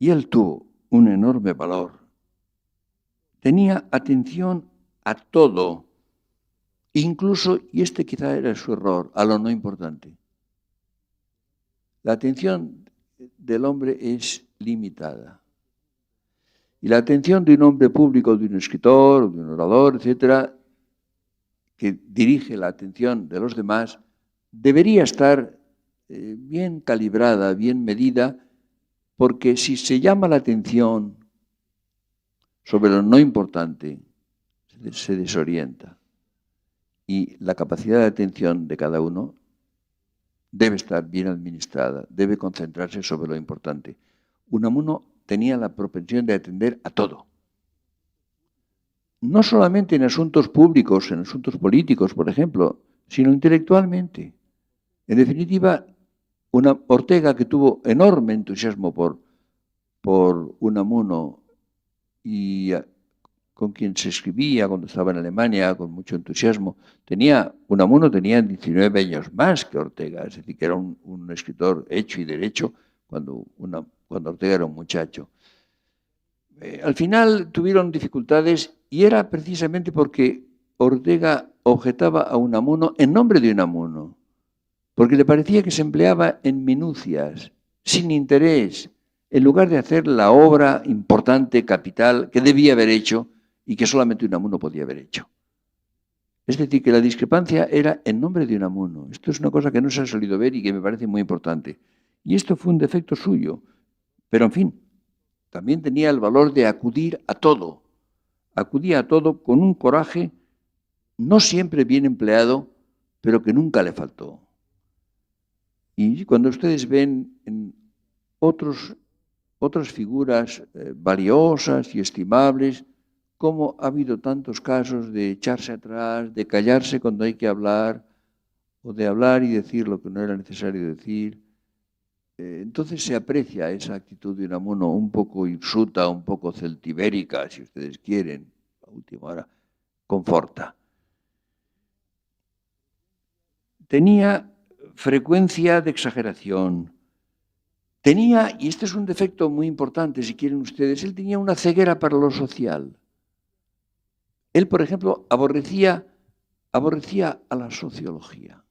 Y él tuvo un enorme valor. Tenía atención a todo, incluso, y este quizá era su error, a lo no importante. La atención del hombre es limitada. Y la atención de un hombre público, de un escritor, de un orador, etcétera, que dirige la atención de los demás, debería estar bien calibrada, bien medida, porque si se llama la atención sobre lo no importante, se desorienta. Y la capacidad de atención de cada uno debe estar bien administrada, debe concentrarse sobre lo importante. Unamuno tenía la propensión de atender a todo. No solamente en asuntos públicos, en asuntos políticos, por ejemplo, sino intelectualmente. En definitiva, Ortega, que tuvo enorme entusiasmo por Unamuno y con quien se escribía cuando estaba en Alemania con mucho entusiasmo, Unamuno tenía 19 años más que Ortega, es decir, que era un escritor hecho y derecho cuando Ortega era un muchacho. Al final tuvieron dificultades y era precisamente porque Ortega objetaba a Unamuno en nombre de Unamuno, porque le parecía que se empleaba en minucias, sin interés, en lugar de hacer la obra importante, capital, que debía haber hecho y que solamente Unamuno podía haber hecho. Es decir, que la discrepancia era en nombre de Unamuno. Esto es una cosa que no se ha solido ver y que me parece muy importante. Y esto fue un defecto suyo. Pero, en fin, también tenía el valor de acudir a todo. Acudía a todo con un coraje no siempre bien empleado, pero que nunca le faltó. Y cuando ustedes ven en otras figuras valiosas y estimables, cómo ha habido tantos casos de echarse atrás, de callarse cuando hay que hablar, o de hablar y decir lo que no era necesario decir. Entonces se aprecia esa actitud de Unamuno un poco hirsuta, un poco celtibérica, si ustedes quieren, a última hora, conforta. Tenía frecuencia de exageración. Tenía, y este es un defecto muy importante si quieren ustedes, él tenía una ceguera para lo social. Él, por ejemplo, aborrecía a la sociología.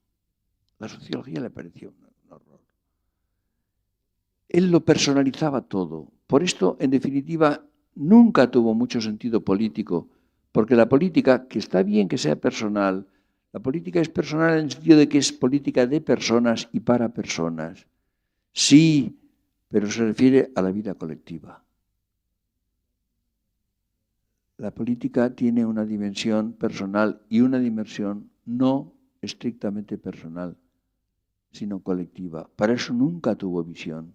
La sociología le parecía un horror. Él lo personalizaba todo. Por esto, en definitiva, nunca tuvo mucho sentido político, porque la política, que está bien que sea personal, la política es personal en el sentido de que es política de personas y para personas. Sí, pero se refiere a la vida colectiva. La política tiene una dimensión personal y una dimensión no estrictamente personal, sino colectiva. Para eso nunca tuvo visión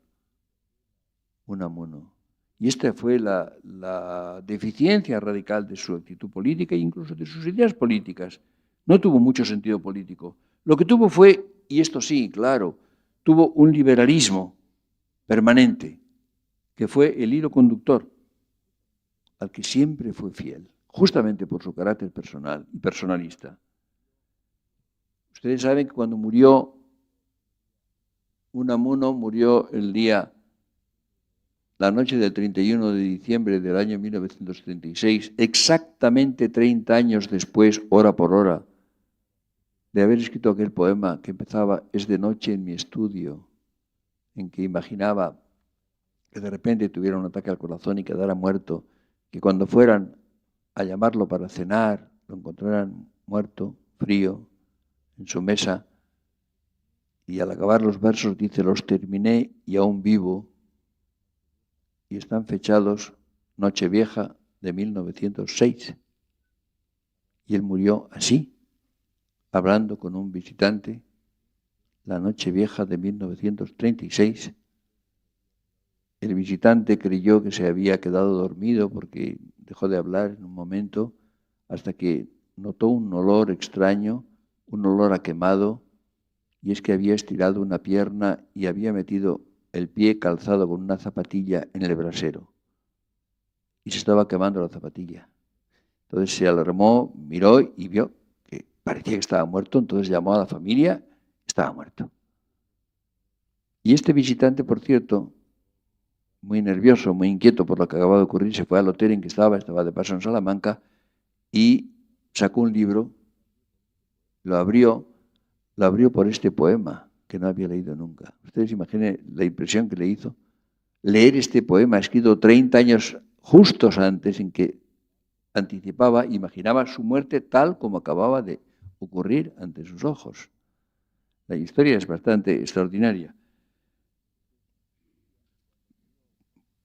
Unamuno. Y esta fue la deficiencia radical de su actitud política e incluso de sus ideas políticas. No tuvo mucho sentido político. Lo que tuvo fue, y esto sí, claro, tuvo un liberalismo permanente, que fue el hilo conductor al que siempre fue fiel, justamente por su carácter personal y personalista. Ustedes saben que cuando murió Unamuno, murió la noche del 31 de diciembre del año 1936, exactamente 30 años después, hora por hora, de haber escrito aquel poema que empezaba "Es de noche en mi estudio", en que imaginaba que de repente tuviera un ataque al corazón y quedara muerto, que cuando fueran a llamarlo para cenar, lo encontraran muerto, frío, en su mesa, y al acabar los versos dice: "Los terminé y aún vivo", y están fechados Nochevieja de 1906. Y él murió así, hablando con un visitante, la Nochevieja de 1936. El visitante creyó que se había quedado dormido porque dejó de hablar en un momento, hasta que notó un olor extraño, un olor a quemado, y es que había estirado una pierna y había metido el pie calzado con una zapatilla en el brasero. Y se estaba quemando la zapatilla. Entonces se alarmó, miró y vio que parecía que estaba muerto, entonces llamó a la familia, estaba muerto. Y este visitante, por cierto, muy nervioso, muy inquieto por lo que acababa de ocurrir, se fue al hotel en que estaba de paso en Salamanca, y sacó un libro, lo abrió por este poema que no había leído nunca. Ustedes imaginen la impresión que le hizo leer este poema escrito 30 años justos antes, en que anticipaba, imaginaba su muerte tal como acababa de ocurrir ante sus ojos. La historia es bastante extraordinaria.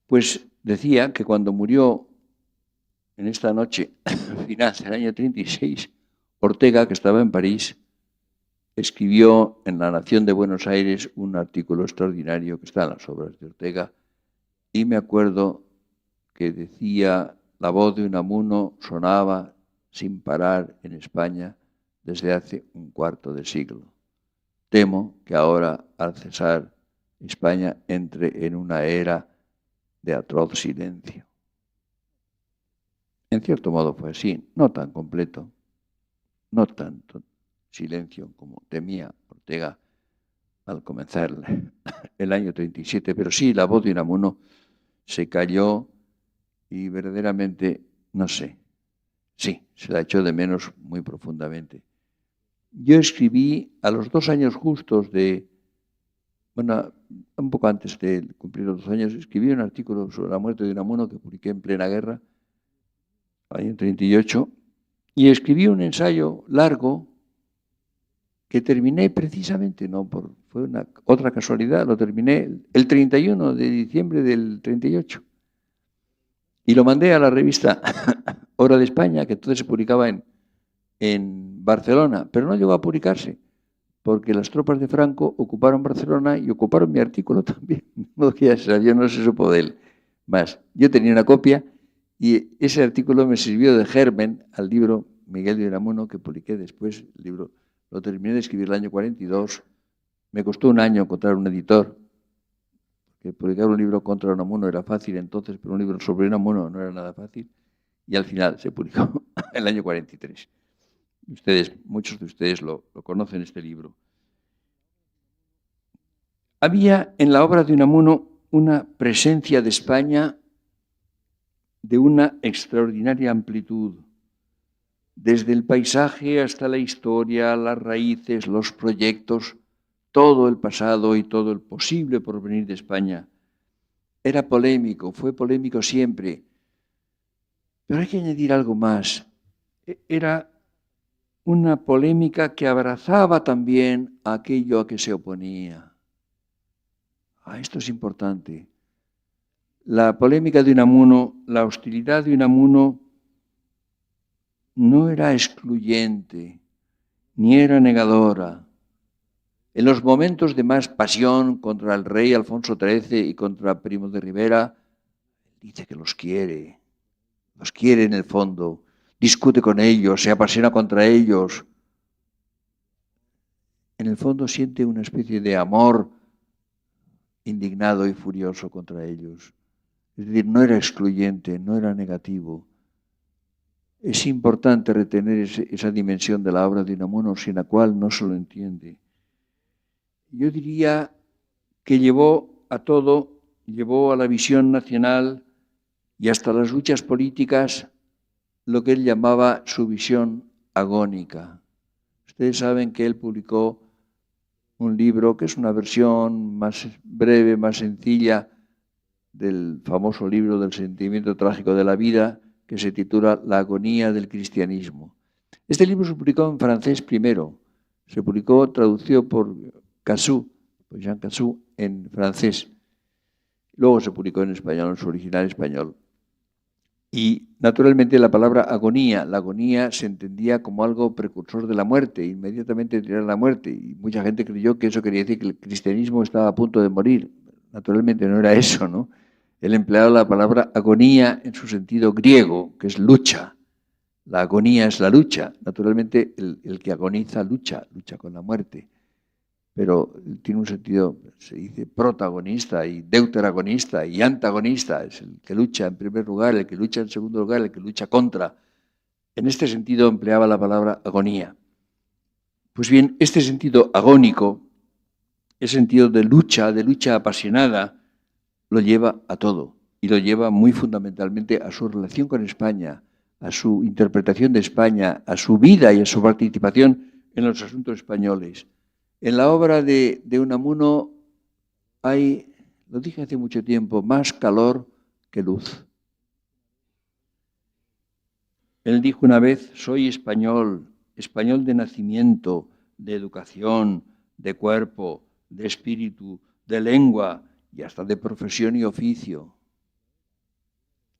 Pues decía que cuando murió en esta noche final del año 36, Ortega, que estaba en París, escribió en La Nación de Buenos Aires un artículo extraordinario que está en las obras de Ortega, y me acuerdo que decía: "La voz de Unamuno sonaba sin parar en España desde hace un cuarto de siglo. Temo que ahora, al cesar, España entre en una era de atroz silencio". En cierto modo fue así, no tan completo, no tanto silencio como temía Ortega al comenzar el año 37, pero sí, la voz de Unamuno se cayó y verdaderamente, no sé, sí, se la echó de menos muy profundamente. Yo escribí a los 2 años justos bueno, un poco antes de cumplir los 2 años, escribí un artículo sobre la muerte de Unamuno que publiqué en plena guerra, año 38, y escribí un ensayo largo que terminé precisamente, fue otra casualidad, lo terminé el 31 de diciembre del 38. Y lo mandé a la revista Hora de España, que entonces se publicaba en Barcelona, pero no llegó a publicarse, porque las tropas de Franco ocuparon Barcelona y ocuparon mi artículo también. No, yo no se supo de él más. Yo tenía una copia y ese artículo me sirvió de germen al libro Miguel de Unamuno, que publiqué después. El libro lo terminé de escribir el año 42. Me costó un año encontrar un editor, que publicar un libro contra Unamuno era fácil entonces, pero un libro sobre Unamuno no era nada fácil. Y al final se publicó en el año 43. Muchos de ustedes lo conocen, este libro. Había en la obra de Unamuno una presencia de España de una extraordinaria amplitud, desde el paisaje hasta la historia, las raíces, los proyectos, todo el pasado y todo el posible porvenir de España. Era polémico, fue polémico siempre, pero hay que añadir algo más. Era una polémica que abrazaba también aquello a que se oponía. Esto es importante. La polémica de Unamuno, la hostilidad de Unamuno no era excluyente, ni era negadora. En los momentos de más pasión contra el rey Alfonso XIII y contra Primo de Rivera, dice que los quiere en el fondo, discute con ellos, se apasiona contra ellos. En el fondo siente una especie de amor indignado y furioso contra ellos. Es decir, no era excluyente, no era negativo. Es importante retener esa dimensión de la obra de Unamuno, sin la cual no se lo entiende. Yo diría que llevó a la visión nacional y hasta las luchas políticas lo que él llamaba su visión agónica. Ustedes saben que él publicó un libro que es una versión más breve, más sencilla del famoso libro del sentimiento trágico de la vida, que se titula La agonía del cristianismo. Este libro se publicó en francés primero, se publicó traducido por Cassou, por Jean Cassou, en francés. Luego se publicó en español, en su original español. Y naturalmente la palabra agonía, la agonía se entendía como algo precursor de la muerte, inmediatamente tirar la muerte. Y mucha gente creyó que eso quería decir que el cristianismo estaba a punto de morir. Naturalmente no era eso, ¿no? Él empleaba la palabra agonía en su sentido griego, que es lucha. La agonía es la lucha. Naturalmente el que agoniza lucha con la muerte. Pero tiene un sentido, se dice protagonista y deuteragonista y antagonista. Es el que lucha en primer lugar, el que lucha en segundo lugar, el que lucha contra. En este sentido empleaba la palabra agonía. Pues bien, este sentido agónico, ese sentido de lucha apasionada, lo lleva a todo. Y lo lleva muy fundamentalmente a su relación con España, a su interpretación de España, a su vida y a su participación en los asuntos españoles. En la obra de Unamuno hay, lo dije hace mucho tiempo, más calor que luz. Él dijo una vez, soy español, español de nacimiento, de educación, de cuerpo, de espíritu, de lengua y hasta de profesión y oficio.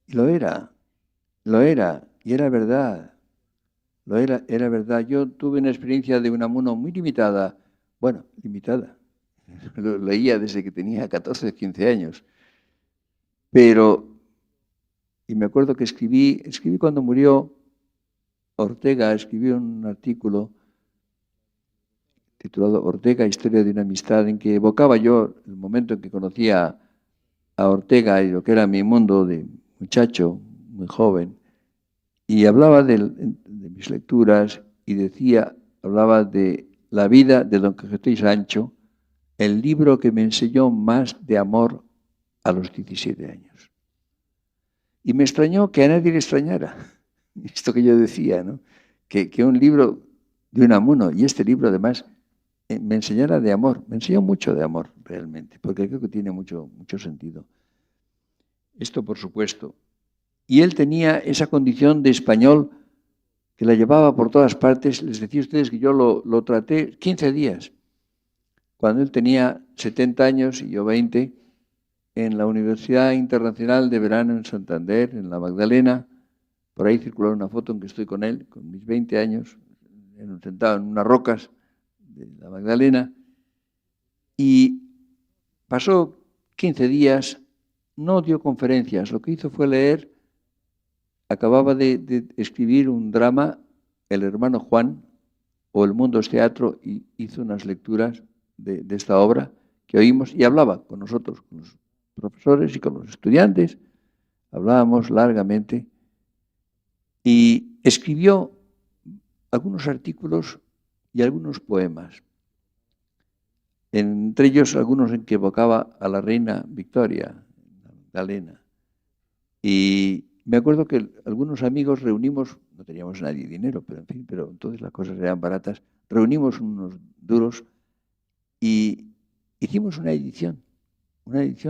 Y lo era, y era verdad. Era verdad. Yo tuve una experiencia de Unamuno muy limitada. Bueno, limitada. Lo leía desde que tenía 14 o 15 años. Pero, y me acuerdo que escribí cuando murió Ortega, escribí un artículo titulado Ortega, Historia de una amistad, en que evocaba yo el momento en que conocía a Ortega y lo que era mi mundo de muchacho, muy joven, y hablaba de mis lecturas y hablaba de La vida de Don Quijote y Sancho, el libro que me enseñó más de amor a los 17 años. Y me extrañó que a nadie le extrañara esto que yo decía, ¿no? Que un libro de Unamuno, y este libro además, me enseñara de amor. Me enseñó mucho de amor, realmente, porque creo que tiene mucho sentido. Esto, por supuesto. Y él tenía esa condición de español que la llevaba por todas partes. Les decía a ustedes que yo lo traté 15 días. Cuando él tenía 70 años y yo 20, en la Universidad Internacional de Verano en Santander, en la Magdalena, por ahí circuló una foto en que estoy con él, con mis 20 años, sentado en unas rocas de la Magdalena, y pasó 15 días, no dio conferencias, lo que hizo fue leer, acababa de escribir un drama, El hermano Juan, o El mundo es teatro, y hizo unas lecturas de esta obra que oímos, y hablaba con nosotros, con los profesores y con los estudiantes, hablábamos largamente, y escribió algunos artículos y algunos poemas, entre ellos algunos en que evocaba a la reina Victoria, Magdalena. Y me acuerdo que algunos amigos reunimos, no teníamos nadie dinero, pero en fin, pero entonces las cosas eran baratas, reunimos unos duros y hicimos una edición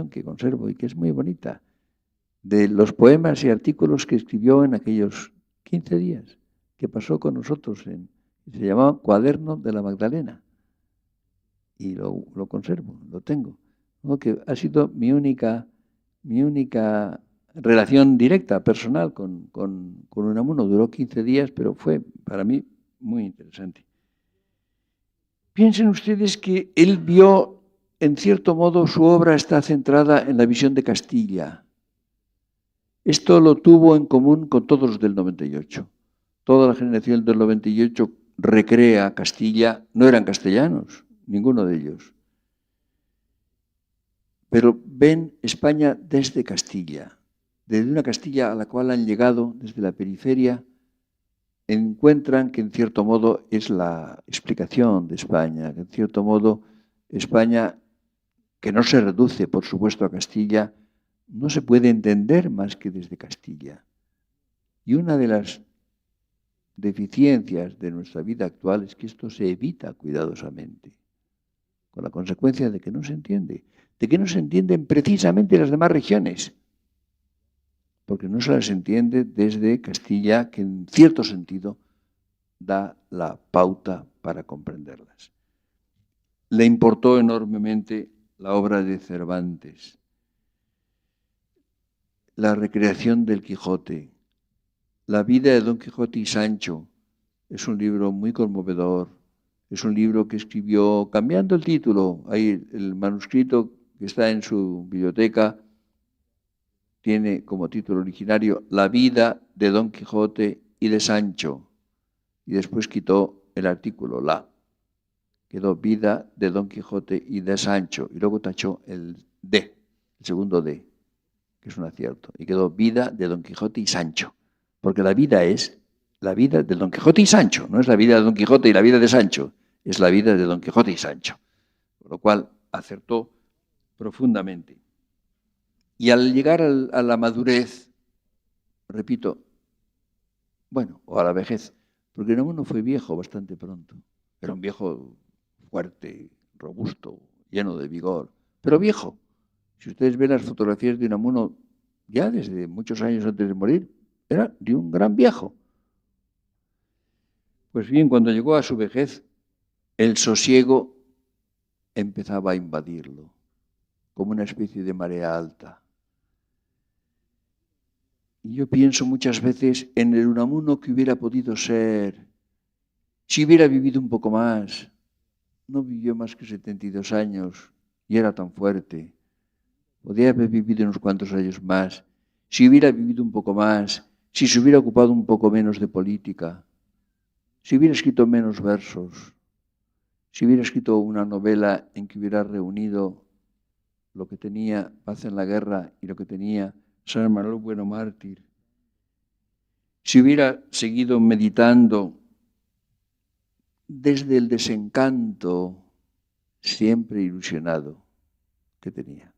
que conservo y que es muy bonita, de los poemas y artículos que escribió en aquellos 15 días que pasó con nosotros. Se llamaba Cuaderno de la Magdalena. Y lo conservo, lo tengo. ¿No? Que ha sido mi única relación directa, personal, con Unamuno. Duró 15 días, pero fue para mí muy interesante. Piensen ustedes que él vio, en cierto modo, su obra está centrada en la visión de Castilla. Esto lo tuvo en común con todos los del 98. Toda la generación del 98 recrea Castilla, no eran castellanos, ninguno de ellos. Pero ven España desde Castilla, desde una Castilla a la cual han llegado desde la periferia, encuentran que en cierto modo es la explicación de España, que en cierto modo España, que no se reduce por supuesto a Castilla, no se puede entender más que desde Castilla. Y una de las deficiencias de nuestra vida actual es que esto se evita cuidadosamente, con la consecuencia de que no se entiende, de que no se entienden precisamente las demás regiones, porque no se las entiende desde Castilla, que en cierto sentido da la pauta para comprenderlas. Le importó enormemente la obra de Cervantes, la recreación del Quijote, la vida de Don Quijote y Sancho. Es un libro muy conmovedor, es un libro que escribió cambiando el título. Ahí el manuscrito que está en su biblioteca tiene como título originario La vida de Don Quijote y de Sancho, y después quitó el artículo la. Quedó vida de Don Quijote y de Sancho, y luego tachó el D, el segundo D, que es un acierto, y quedó vida de Don Quijote y Sancho, porque la vida es la vida de Don Quijote y Sancho, no es la vida de Don Quijote y la vida de Sancho, es la vida de Don Quijote y Sancho, por lo cual acertó profundamente. Y al llegar a la madurez, repito, bueno, o a la vejez, porque Unamuno fue viejo bastante pronto, era un viejo fuerte, robusto, lleno de vigor, pero viejo. Si ustedes ven las fotografías de Unamuno ya desde muchos años antes de morir, era de un gran viejo. Pues bien, cuando llegó a su vejez, el sosiego empezaba a invadirlo, como una especie de marea alta. Y yo pienso muchas veces en el Unamuno que hubiera podido ser, si hubiera vivido un poco más. No vivió más que 72 años y era tan fuerte. Podría haber vivido unos cuantos años más. Si hubiera vivido un poco más, si se hubiera ocupado un poco menos de política, si hubiera escrito menos versos, si hubiera escrito una novela en que hubiera reunido lo que tenía Paz en la Guerra y lo que tenía San Manuel Bueno Mártir, si hubiera seguido meditando desde el desencanto siempre ilusionado que tenía.